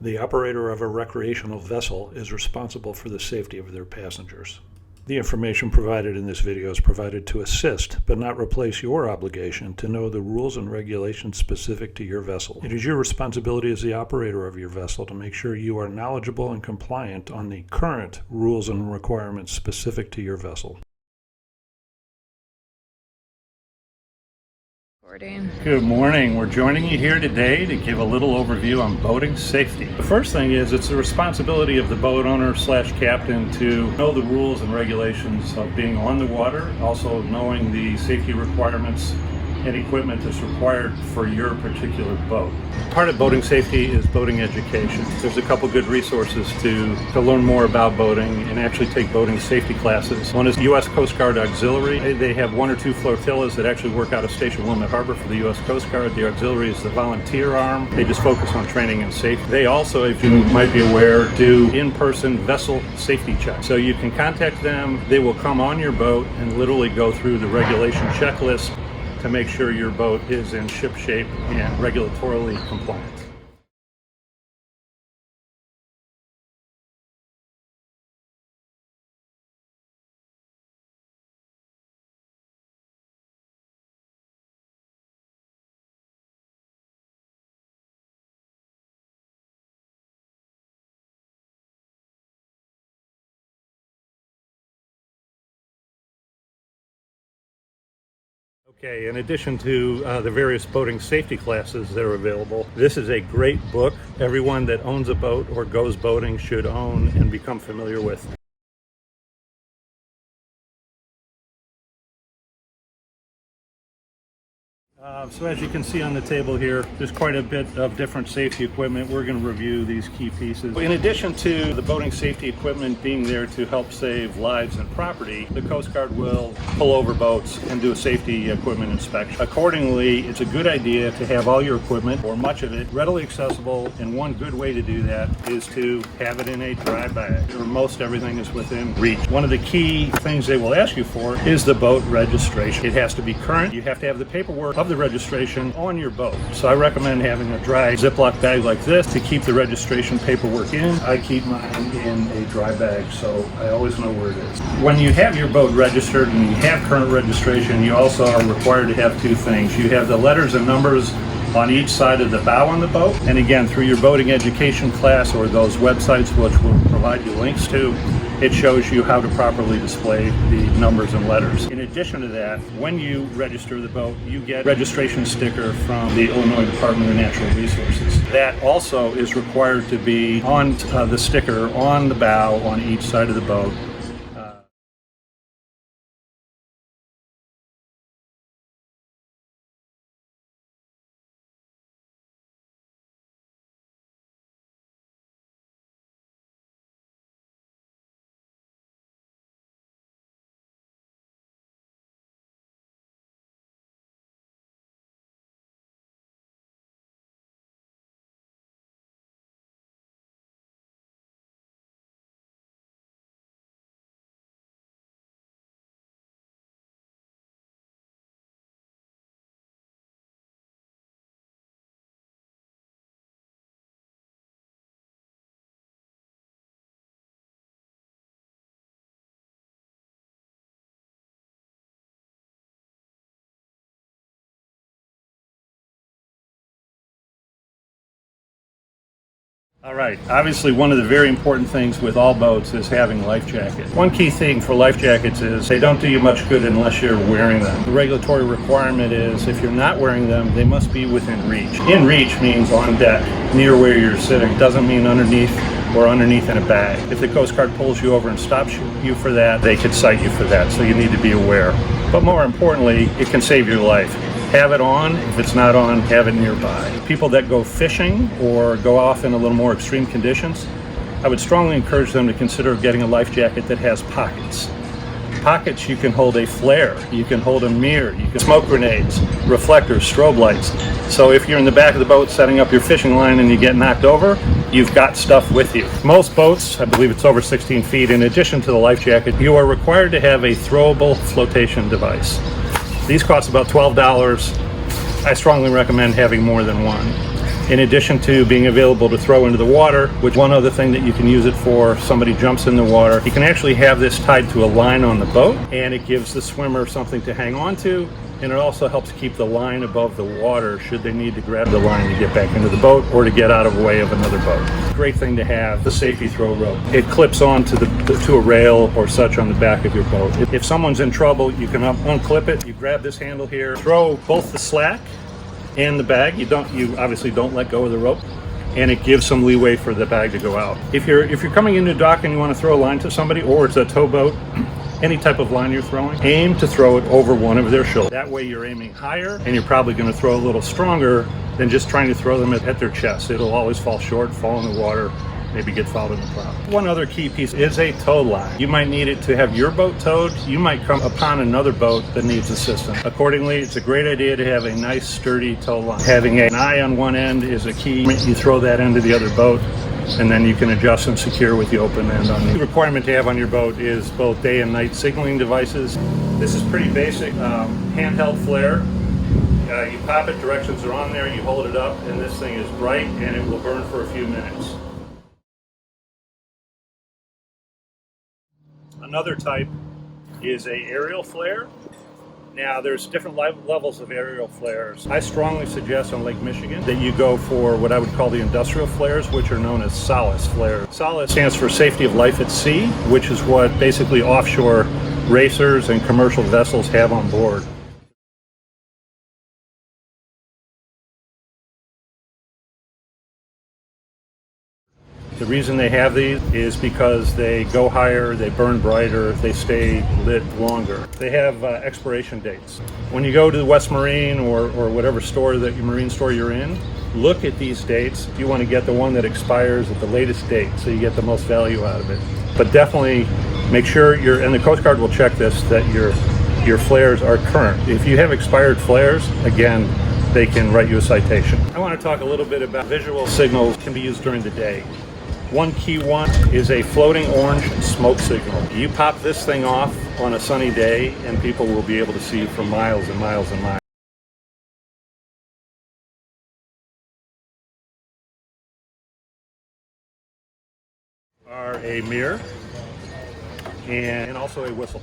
The operator of a recreational vessel is responsible for the safety of their passengers. The information provided in this video is provided to assist, but not replace your obligation to know the rules and regulations specific to your vessel. It is your responsibility as the operator of your vessel to make sure you are knowledgeable and compliant on the current rules and requirements specific to your vessel. Good morning. We're joining you here today to give a little overview on boating safety. The first thing is it's the responsibility of the boat owner / captain to know the rules and regulations of being on the water, also knowing the safety requirements and equipment that's required for your particular boat. Part of boating safety is boating education. There's a couple good resources to learn more about boating and actually take boating safety classes. One is U.S. Coast Guard Auxiliary. They have 1 or 2 flotillas that actually work out of Station Wilmette Harbor for the U.S. Coast Guard. The auxiliary is the volunteer arm. They just focus on training and safety. They also, if you might be aware, do in-person vessel safety checks. So you can contact them. They will come on your boat and literally go through the regulation checklist to make sure your boat is in ship shape and regulatorily compliant. Okay, in addition to the various boating safety classes that are available, this is a great book everyone that owns a boat or goes boating should own and become familiar with. So as you can see on the table here, there's quite a bit of different safety equipment. We're going to review these key pieces. In addition to the boating safety equipment being there to help save lives and property, the Coast Guard will pull over boats and do a safety equipment inspection. Accordingly, it's a good idea to have all your equipment, or much of it, readily accessible, and one good way to do that is to have it in a dry bag, where most everything is within reach. One of the key things they will ask you for is the boat registration. It has to be current. You have to have the paperwork of the registration on your boat. So I recommend having a dry Ziploc bag like this to keep the registration paperwork in. I keep mine in a dry bag, so I always know where it is. When you have your boat registered and you have current registration, you also are required to have 2 things. You have the letters and numbers on each side of the bow on the boat, and again, through your boating education class or those websites which will provide you links to, it shows you how to properly display the numbers and letters. In addition to that, when you register the boat, you get a registration sticker from the Illinois Department of Natural Resources. That also is required to be on the sticker on the bow on each side of the boat. All right, obviously one of the very important things with all boats is having life jackets. One key thing for life jackets is they don't do you much good unless you're wearing them. The regulatory requirement is if you're not wearing them, they must be within reach. In reach means on deck, near where you're sitting. Doesn't mean underneath or underneath in a bag. If the Coast Guard pulls you over and stops you for that, they could cite you for that, so you need to be aware. But more importantly, it can save your life. Have it on. If it's not on, have it nearby. People that go fishing or go off in a little more extreme conditions, I would strongly encourage them to consider getting a life jacket that has pockets. Pockets, you can hold a flare, you can hold a mirror, you can smoke grenades, reflectors, strobe lights. So if you're in the back of the boat setting up your fishing line and you get knocked over, you've got stuff with you. Most boats, I believe it's over 16 feet, in addition to the life jacket, you are required to have a throwable flotation device. These cost about $12. I strongly recommend having more than one. In addition to being available to throw into the water, which one other thing that you can use it for, if somebody jumps in the water, you can actually have this tied to a line on the boat, and it gives the swimmer something to hang on to, and it also helps keep the line above the water should they need to grab the line to get back into the boat or to get out of the way of another boat. Great thing to have, the safety throw rope. It clips on to a rail or such on the back of your boat. If someone's in trouble, you can unclip it, you grab this handle here, throw both the slack and the bag. You obviously don't let go of the rope, and it gives some leeway for the bag to go out. If you're coming into dock and you want to throw a line to somebody, or it's a towboat, any type of line you're throwing, aim to throw it over one of their shoulders. That way you're aiming higher, and you're probably going to throw a little stronger than just trying to throw them at their chest. It'll always fall short, fall in the water, maybe get fouled in the prow. One other key piece is a tow line. You might need it to have your boat towed. You might come upon another boat that needs assistance. Accordingly, it's a great idea to have a nice sturdy tow line. Having an eye on one end is a key. You throw that into the other boat, and then you can adjust and secure with the open end on the requirement to have on your boat is both day and night signaling devices. This is pretty basic. Handheld flare. You pop it, directions are on there, you hold it up, and this thing is bright and it will burn for a few minutes. Another type is a aerial flare. Now there's different levels of aerial flares. I strongly suggest on Lake Michigan that you go for what I would call the industrial flares, which are known as SOLAS flares. SOLAS stands for Safety of Life at Sea, which is what basically offshore racers and commercial vessels have on board. The reason they have these is because they go higher, they burn brighter, they stay lit longer. They have expiration dates. When you go to the West Marine or whatever store that your marine store you're in, look at these dates. You want to get the one that expires at the latest date so you get the most value out of it. But definitely make sure and the Coast Guard will check this, that your flares are current. If you have expired flares, again, they can write you a citation. I want to talk a little bit about visual signals can be used during the day. One key one is a floating orange smoke signal. You pop this thing off on a sunny day and people will be able to see you for miles and miles and miles. Are a mirror and also a whistle.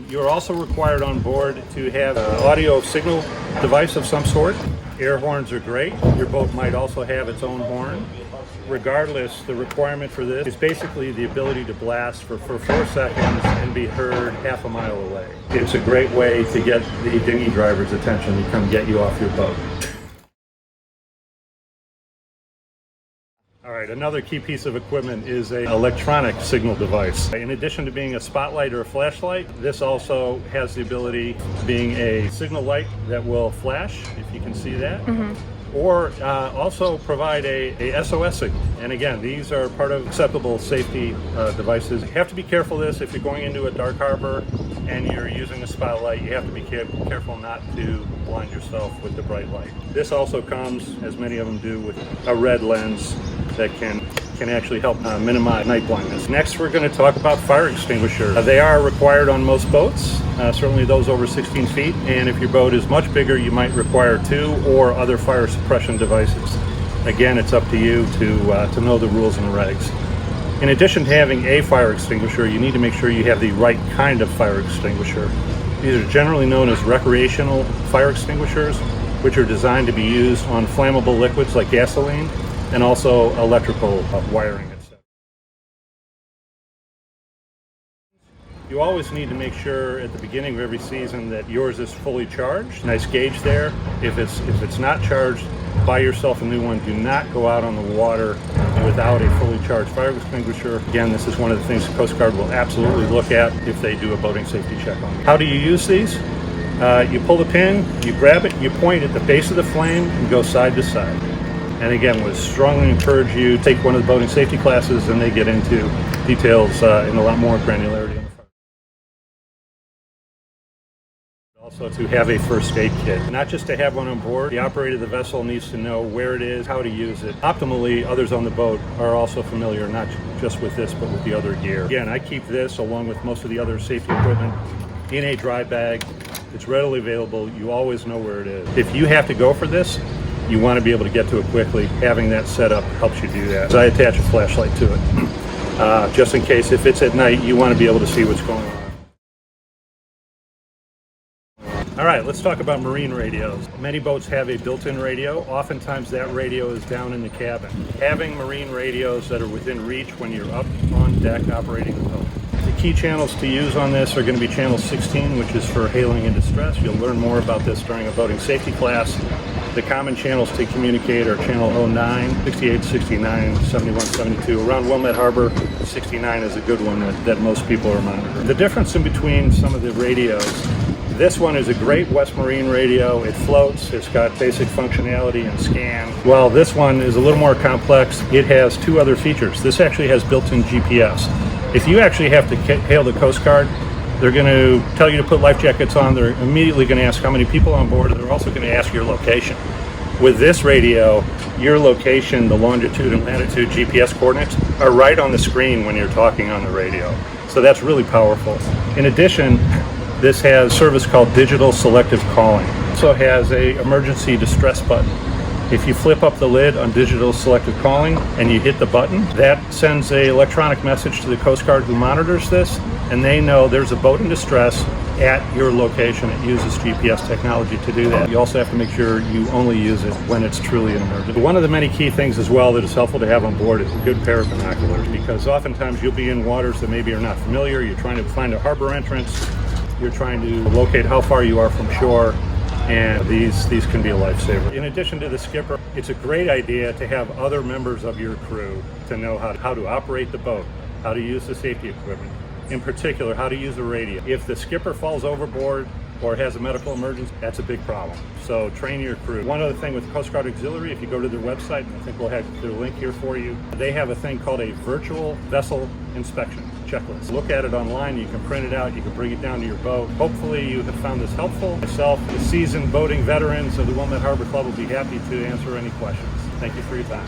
You're also required on board to have an audio signal device of some sort. Air horns are great. Your boat might also have its own horn. Regardless, the requirement for this is basically the ability to blast for 4 seconds and be heard half a mile away. It's a great way to get the dinghy driver's attention to come get you off your boat. All right, another key piece of equipment is an electronic signal device. In addition to being a spotlight or a flashlight, this also has the ability of being a signal light that will flash, if you can see that, or also provide a SOS signal. And again, these are part of acceptable safety devices. You have to be careful of this if you're going into a dark harbor and you're using a spotlight. You have to be careful not to blind yourself with the bright light. This also comes, as many of them do, with a red lens that can actually help minimize night blindness. Next, we're going to talk about fire extinguishers. They are required on most boats, certainly those over 16 feet, and if your boat is much bigger, you might require 2 or other fire suppression devices. Again, it's up to you to know the rules and regs. In addition to having a fire extinguisher, you need to make sure you have the right kind of fire extinguisher. These are generally known as recreational fire extinguishers, which are designed to be used on flammable liquids like gasoline and also electrical wiring, etc. You always need to make sure at the beginning of every season that yours is fully charged. Nice gauge there. If it's not charged, buy yourself a new one. Do not go out on the water without a fully charged fire extinguisher. Again, this is one of the things the Coast Guard will absolutely look at if they do a boating safety check on you. How do you use these? You pull the pin, you grab it, you point at the base of the flame and go side to side. And again, would strongly encourage you to take one of the boating safety classes, and they get into details in a lot more granularity on the front. Also to have a first aid kit, not just to have one on board. The operator of the vessel needs to know where it is, how to use it. Optimally, others on the boat are also familiar not just with this, but with the other gear. Again, I keep this along with most of the other safety equipment in a dry bag. It's readily available. You always know where it is. If you have to go for this, you want to be able to get to it quickly. Having that set up helps you do that. So I attach a flashlight to it. Just in case, if it's at night, you want to be able to see what's going on. All right, let's talk about marine radios. Many boats have a built-in radio. Oftentimes that radio is down in the cabin. Having marine radios that are within reach when you're up on deck operating the boat. The key channels to use on this are going to be channel 16, which is for hailing in distress. You'll learn more about this during a boating safety class. The common channels to communicate are channel 09, 68, 69, 71, 72. Around Wilmette Harbor, 69 is a good one that most people are monitoring. The difference in between some of the radios, this one is a great West Marine radio. It floats, it's got basic functionality and scan. While this one is a little more complex, it has two other features. This actually has built-in GPS. If you actually have to hail the Coast Guard, they're going to tell you to put life jackets on. They're immediately going to ask how many people on board. They're also going to ask your location. With this radio, your location, the longitude and latitude GPS coordinates are right on the screen when you're talking on the radio. So that's really powerful. In addition, this has a service called digital selective calling. It also has an emergency distress button. If you flip up the lid on digital selective calling and you hit the button, that sends an electronic message to the Coast Guard who monitors this, and they know there's a boat in distress at your location. It uses GPS technology to do that. You also have to make sure you only use it when it's truly an emergency. One of the many key things as well that is helpful to have on board is a good pair of binoculars, because oftentimes you'll be in waters that maybe are not familiar. You're trying to find a harbor entrance. You're trying to locate how far you are from shore, and these can be a lifesaver. In addition to the skipper, it's a great idea to have other members of your crew to know how to operate the boat, how to use the safety equipment, in particular how to use a radio. If the skipper falls overboard or has a medical emergency, that's a big problem. So train your crew. One other thing with Coast Guard Auxiliary, if you go to their website, I think we'll have the link here for you, they have a thing called a virtual vessel inspection checklist. Look at it online, you can print it out, you can bring it down to your boat. Hopefully you have found this helpful. Myself, the seasoned boating veterans of the Wilmette Harbor Club will be happy to answer any questions. Thank you for your time.